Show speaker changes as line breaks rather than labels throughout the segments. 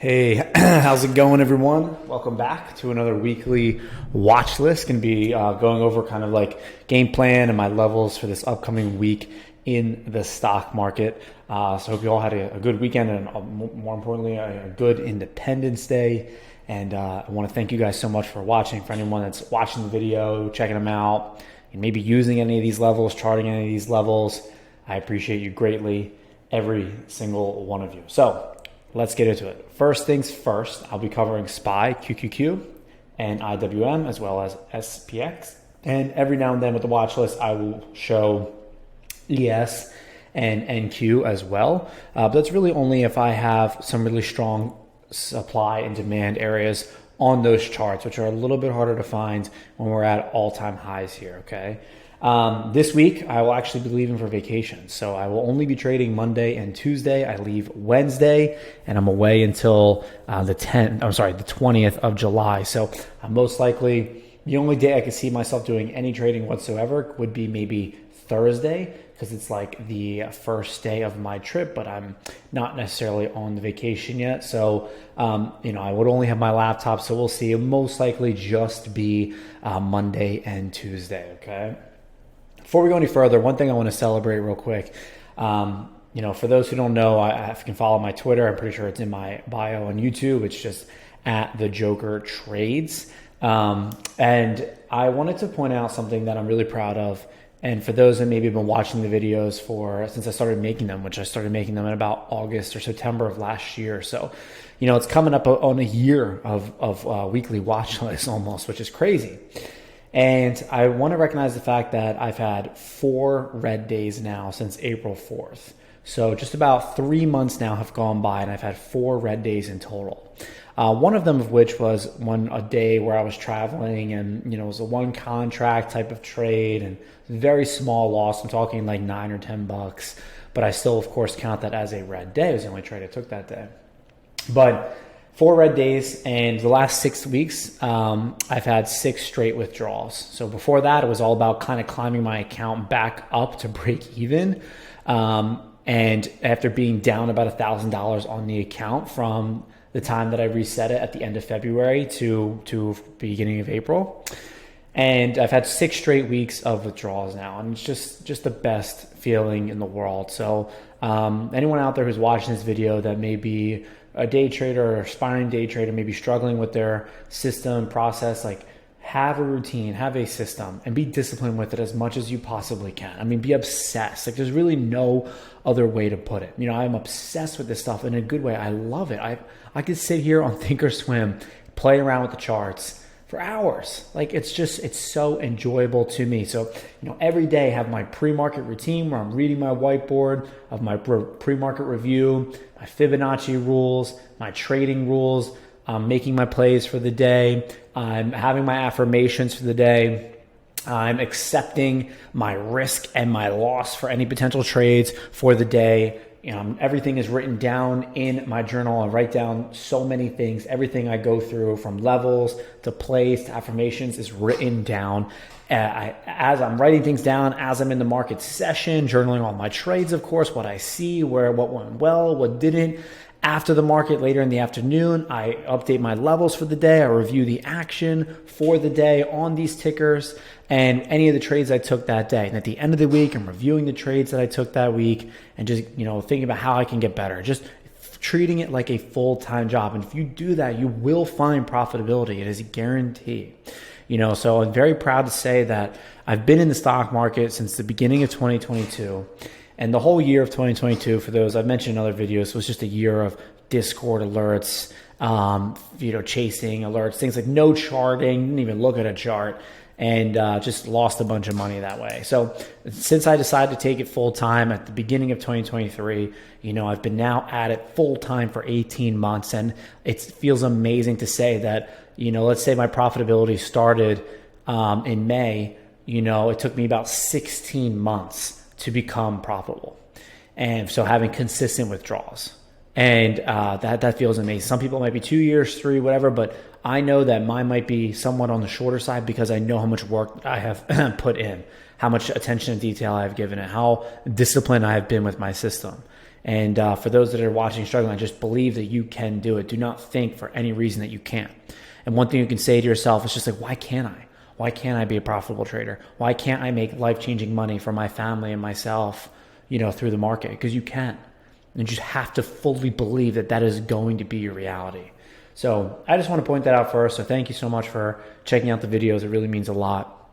Hey, how's it going, everyone? Welcome back to another weekly watch list. Going to be going over kind of like game plan and my levels for this upcoming week in the stock market. So I hope you all had a good weekend and more importantly, a good Independence Day. And I want to thank you guys so much for watching. For anyone that's watching the video, checking them out, and maybe using any of these levels, charting any of these levels, I appreciate you greatly, every single one of you. So let's get into it. First things first, I'll be covering SPY, QQQ, and IWM, as well as SPX. And every now and then with the watch list, I will show ES and NQ as well. But that's really only if I have some really strong supply and demand areas on those charts, which are a little bit harder to find when we're at all-time highs here, okay? This week, I will actually be leaving for vacation. So I will only be trading Monday and Tuesday. I leave Wednesday and I'm away until the 20th of July. So most likely the only day I could see myself doing any trading whatsoever would be maybe Thursday, because it's like the first day of my trip, but I'm not necessarily on the vacation yet. So, I would only have my laptop. So we'll see. It'll most likely just be Monday and Tuesday. Okay. Before we go any further, one thing I want to celebrate real quick. For those who don't know, if you can follow my Twitter, I'm pretty sure it's in my bio on YouTube. It's just at the Joker Trades. And I wanted to point out something that I'm really proud of. And for those that maybe have been watching the videos since I started making them, which I started making them in about August or September of last year. So, it's coming up on a year of weekly watch lists almost, which is crazy. And I want to recognize the fact that I've had 4 red days now since April 4th. So just about 3 months now have gone by and I've had 4 red days in total. One of them of which was a day where I was traveling and, it was a one contract type of trade and very small loss. I'm talking like $9 or $10, but I still, of course, count that as a red day. It was the only trade I took that day. But 4 red days, and the last 6 weeks, I've had 6 straight withdrawals. So before that, it was all about kind of climbing my account back up to break even. And after being down about $1,000 on the account from the time that I reset it at the end of February to beginning of April. And I've had 6 straight weeks of withdrawals now, and it's just the best feeling in the world. So anyone out there who's watching this video that may be a day trader or aspiring day trader, maybe struggling with their system process, like have a routine, have a system, and be disciplined with it as much as you possibly can. I mean, be obsessed. Like there's really no other way to put it. I'm obsessed with this stuff in a good way. I love it. I could sit here on Thinkorswim, play around with the charts for hours. Like it's so enjoyable to me. So, every day I have my pre-market routine where I'm reading my whiteboard of my pre-market review, my Fibonacci rules, my trading rules. I'm making my plays for the day. I'm having my affirmations for the day. I'm accepting my risk and my loss for any potential trades for the day. Everything is written down in my journal. I write down so many things. Everything I go through, from levels to plays to affirmations, is written down. As I'm writing things down, as I'm in the market session, journaling all my trades, of course, what I see, what went well, what didn't. After the market, later in the afternoon, I update my levels for the day. I review the action for the day on these tickers and any of the trades I took that day. And at the end of the week, I'm reviewing the trades that I took that week and just, thinking about how I can get better. Just treating it like a full-time job. And if you do that, you will find profitability. It is a guarantee. So I'm very proud to say that I've been in the stock market since the beginning of 2022. And the whole year of 2022, for those I've mentioned in other videos, was just a year of Discord alerts, chasing alerts, things like no charting, didn't even look at a chart, and just lost a bunch of money that way. So since I decided to take it full time at the beginning of 2023, I've been now at it full time for 18 months, and it feels amazing to say that, let's say my profitability started in May, it took me about 16 months to become profitable. And so having consistent withdrawals. And that feels amazing. Some people might be 2 years, 3, whatever, but I know that mine might be somewhat on the shorter side because I know how much work I have put in, how much attention and detail I've given it, how disciplined I have been with my system. And for those that are watching struggling, just believe that you can do it. Do not think for any reason that you can't. And one thing you can say to yourself is just like, why can't I? Why can't I be a profitable trader? Why can't I make life-changing money for my family and myself, through the market? Because you can. And you just have to fully believe that that is going to be your reality. So I just want to point that out first. So thank you so much for checking out the videos. It really means a lot.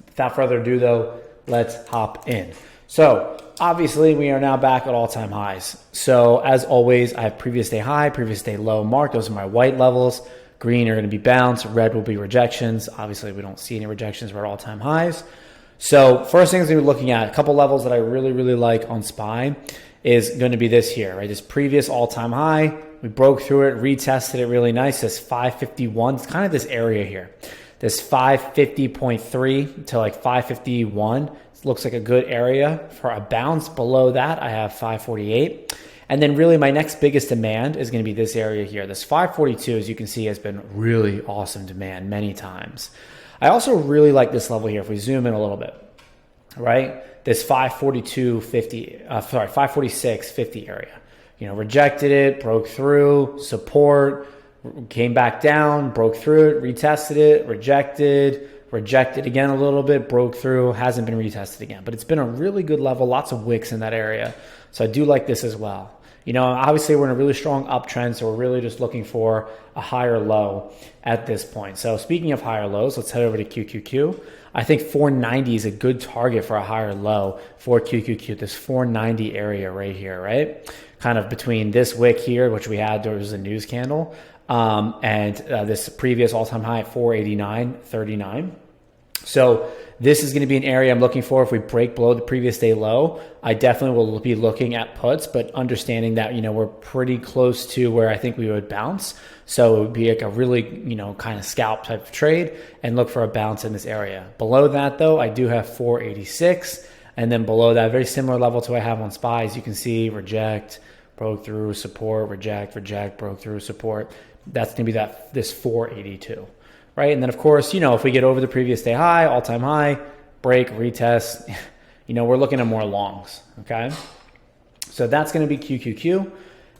Without further ado, though, let's hop in. So obviously we are now back at all-time highs. So as always, I have previous day high, previous day low marked. Those are my white levels. Green are going to be bounce. Red will be rejections. Obviously, we don't see any rejections. We're at all-time highs. So first things we're looking at, a couple levels that I really, really like on SPY is going to be this here, right? This previous all-time high. We broke through it, retested it really nice. This 551. It's kind of this area here. This 550.3 to like 551. Looks like a good area for a bounce. Below that, I have 548. And then really my next biggest demand is going to be this area here. This 542, as you can see, has been really awesome demand many times. I also really like this level here. If we zoom in a little bit, right? This 546.50 area. Rejected it, broke through, support, came back down, broke through it, retested it, rejected again a little bit, broke through, hasn't been retested again. But it's been a really good level, lots of wicks in that area. So I do like this as well. Obviously we're in a really strong uptrend, so we're really just looking for a higher low at this point. So speaking of higher lows, let's head over to QQQ. I think 490 is a good target for a higher low for QQQ, this 490 area right here, right? Kind of between this wick here, which we had, there was a news candle, and this previous all-time high at 489.39. So this is going to be an area I'm looking for. If we break below the previous day low, I definitely will be looking at puts, but understanding that, we're pretty close to where I think we would bounce. So it would be like a really, kind of scalp type of trade and look for a bounce in this area. Below that though, I do have 486. And then below that, very similar level to what I have on SPY. As you can see, reject, broke through, support, reject, broke through, support. That's going to be this 482. Right. And then, of course, if we get over the previous day high, all-time high, break, retest, we're looking at more longs. OK, so that's going to be QQQ.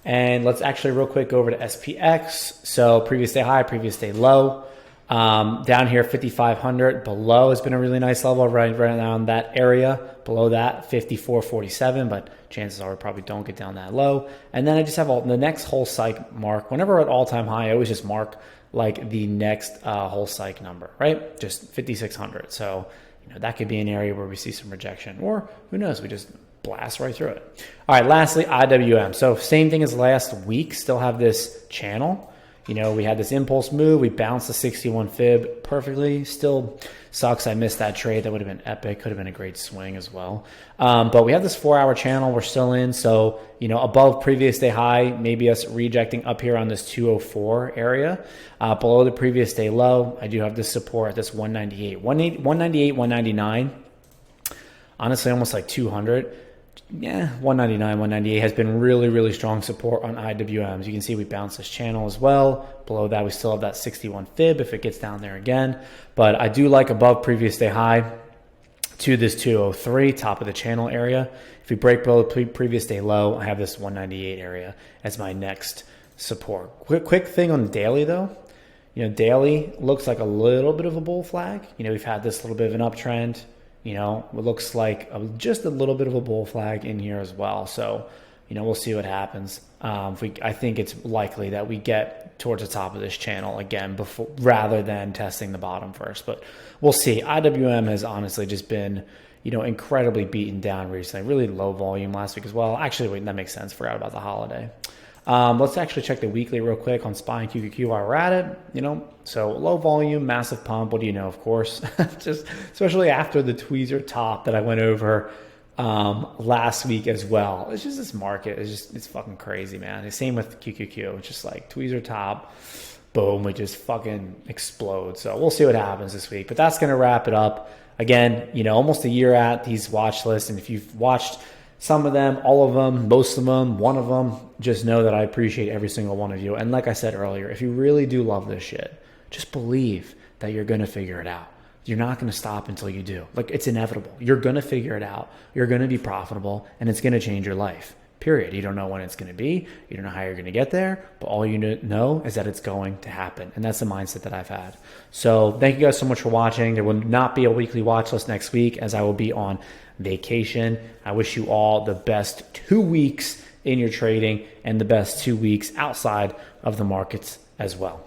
And let's actually real quick go over to SPX. So previous day high, previous day low. Down here, 5,500 below has been a really nice level right around that area. Below that, 54.47, but chances are we probably don't get down that low. And then I just have the next whole psych mark. Whenever we're at all-time high, I always just mark like the next whole psych number, right? Just 5,600. So, that could be an area where we see some rejection, or who knows, we just blast right through it. All right, lastly, IWM. So same thing as last week, still have this channel. We had this impulse move. We bounced the 61 fib perfectly. Still sucks I missed that trade. That would have been epic. Could have been a great swing as well. But we have this 4-hour channel we're still in. So, above previous day high, maybe us rejecting up here on this 204 area. Below the previous day low, I do have this support at this 198. 198, 199. Honestly, almost like 200. Yeah, 199, 198 has been really, really strong support on IWMs. You can see we bounced this channel as well. Below that, we still have that 61 fib if it gets down there again. But I do like above previous day high to this 203, top of the channel area. If we break below the previous day low, I have this 198 area as my next support. Quick thing on daily though. Daily looks like a little bit of a bull flag. We've had this little bit of an uptrend. It looks like just a little bit of a bull flag in here as well. So, we'll see what happens. I think it's likely that we get towards the top of this channel again rather than testing the bottom first. But we'll see. IWM has honestly just been, incredibly beaten down recently. Really low volume last week as well. Actually, wait, that makes sense. Forgot about the holiday. Let's actually check the weekly real quick on SPY and QQQ while we're at it. So low volume, massive pump. What do you know? Of course, just especially after the tweezer top that I went over last week as well. It's just this market it's fucking crazy, man. The same with QQQ. It's just like tweezer top, boom, we just fucking explode. So we'll see what happens this week. But that's gonna wrap it up. Again, almost a year at these watch lists, and if you've watched some of them, all of them, most of them, one of them, just know that I appreciate every single one of you. And like I said earlier, if you really do love this shit, just believe that you're going to figure it out. You're not going to stop until you do. Like, it's inevitable. You're going to figure it out. You're going to be profitable, and it's going to change your life. period. You don't know when it's going to be. You don't know how you're going to get there, but all you know is that it's going to happen. And that's the mindset that I've had. So thank you guys so much for watching. There will not be a weekly watch list next week as I will be on vacation. I wish you all the best 2 weeks in your trading and the best 2 weeks outside of the markets as well.